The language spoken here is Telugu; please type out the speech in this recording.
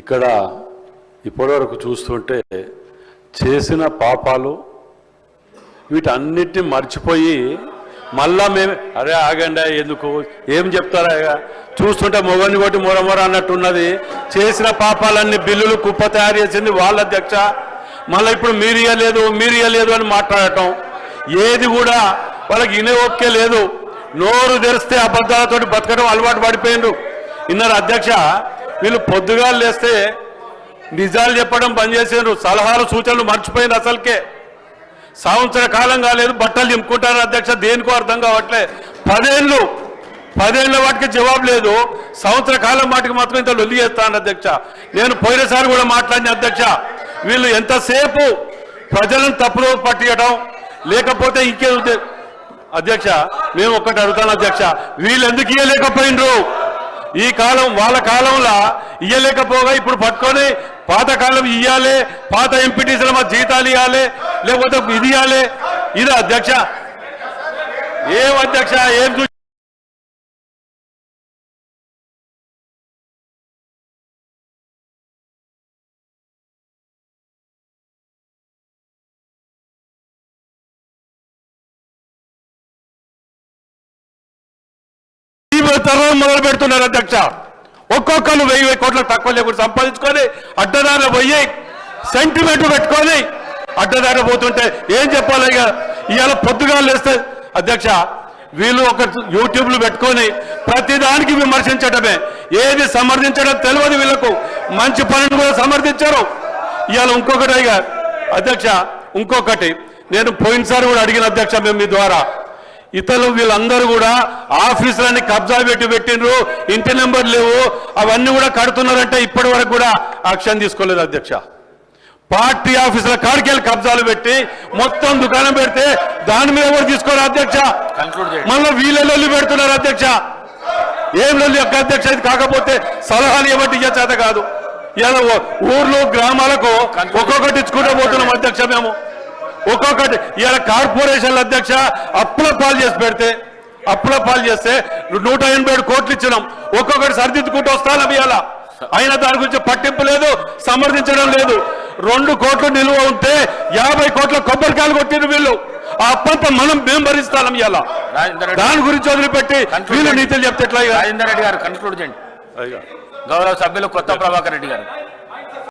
ఇక్కడ ఇప్పటివరకు చూస్తుంటే చేసిన పాపాలు వీటన్నిటిని మర్చిపోయి మళ్ళా మేము అరే ఆగండి ఎందుకు ఏం చెప్తారా చూస్తుంటే మొగని కొట్టి మొరమొర అన్నట్టున్నది. చేసిన పాపాలన్నీ బిల్లులు కుప్ప తయారు చేసింది వాళ్ళ అధ్యక్ష. మళ్ళీ ఇప్పుడు మీరు ఇయ్యలేదు అని మాట్లాడటం ఏది కూడా వాళ్ళకి ఇనే ఓపికే లేదు. నోరు తెరిస్తే అబద్ధాలతో బతకడం అలవాటు పడిపోయిండ్రు. ఇన్నర అధ్యక్ష వీళ్ళు పొద్దుగా లేస్తే నిజాలు చెప్పడం బంద్ చేసిండ్రు. సలహాలు సూచనలు మర్చిపోయింది. అసలుకే సంవత్సర కాలం కాలేదు బట్టలు దింపుకుంటారు అధ్యక్ష. దేనికో అర్థం కావట్లే. 10 ఏళ్ళ వాటికి జవాబు లేదు. సంవత్సర కాలం వాటికి మాత్రం ఇంత లొల్లి చేస్తాను అధ్యక్ష. నేను పోయినసారి కూడా మాట్లాడిన అధ్యక్ష. వీళ్ళు ఎంతసేపు ప్రజలను తప్పులో పట్టియడం లేకపోతే ఇంకే అధ్యక్ష మేము ఒక్కటి అడుగుతాను అధ్యక్ష, వీళ్ళు ఎందుకు ఇయ్యలేకపోయినరు? ఈ కాలం వాళ్ళ కాలంలో ఇయ్యలేకపోగా ఇప్పుడు పట్టుకొని పాతకాలం ఇయ్యాలి, పాత ఎంపీటీసీల మా జీతాలు ఇవ్వాలి, లేకపోతే ఇది ఇవ్వాలి. ఇది అధ్యక్ష ఏం అధ్యక్ష ఏం మొదలు పెడుతున్నారు అధ్యక్ష. ఒక్కొక్కరు 1000 కోట్లకు తక్కువ లేకుండా సంపాదించుకొని అడ్డదారులు పోయి సెంటిమెంట్ పెట్టుకొని అడ్డదారులు పోతుంటే ఏం చెప్పాలి? ఇక ఇవాళ పొద్దుగా లేస్తే అధ్యక్ష వీళ్ళు ఒక యూట్యూబ్లు పెట్టుకొని ప్రతిదానికి విమర్శించడమే, ఏది సమర్థించడం తెలియదు వీళ్ళకు. మంచి పనిని కూడా సమర్థించారు. ఇవాళ ఇంకొకటి ఇక అధ్యక్ష ఇంకొకటి నేను పోయినసారి కూడా అడిగిన అధ్యక్ష, మేము మీ ద్వారా ఇతరులు వీళ్ళందరూ కూడా ఆఫీసులన్నీ కబ్జా పెట్టిండ్రు, ఇంటి నెంబర్ లేవు, అవన్నీ కూడా కడుతున్నారంటే ఇప్పటి వరకు కూడా యాక్షన్ తీసుకోలేదు అధ్యక్ష. పార్టీ ఆఫీసుల కాడికెళ్ళి కబ్జాలు పెట్టి మొత్తం దుకాణం పెడితే దాని మీద ఎవరు తీసుకోరు అధ్యక్ష. మళ్ళీ వీళ్ళ లొల్లి పెడుతున్నారు అధ్యక్ష. ఏం లొల్లి యొక్క అధ్యక్ష? ఇది కాకపోతే సలహాలు ఏమంటే ఇయ్య చేత కాదు. ఇలా ఊర్లు గ్రామాలకు ఒక్కొక్కటి ఇచ్చుకుంటూ పోతున్నాం అధ్యక్ష. మేము ఒక్కొక్కటి ఇలా కార్పొరేషన్ల అధ్యక్ష అప్పుల పాలు చేసి పెడితే అప్పుల పాలు చేస్తే 187 కోట్లు ఇచ్చినాం. ఒక్కొక్కటి సరిదిద్దుకుంటూ వస్తాను ఇవాళ. అయినా దాని గురించి పట్టింపు లేదు, సమర్థించడం లేదు. 2 కోట్లు నిల్వ ఉంటే 50 కోట్ల కొబ్బరికాయలు కొట్టిన వీళ్ళు. ఆ అప్పంతా మేము భరిస్తాం ఇవాళ. దాని గురించి వదిలిపెట్టి వీళ్ళు నీతులు చెప్తే ఎట్లా? రాజేందర్ రెడ్డి గారు కన్క్లూడ్ చేయండి. గౌరవ సభ్యులు కొత్త ప్రభాకర్ రెడ్డి గారు.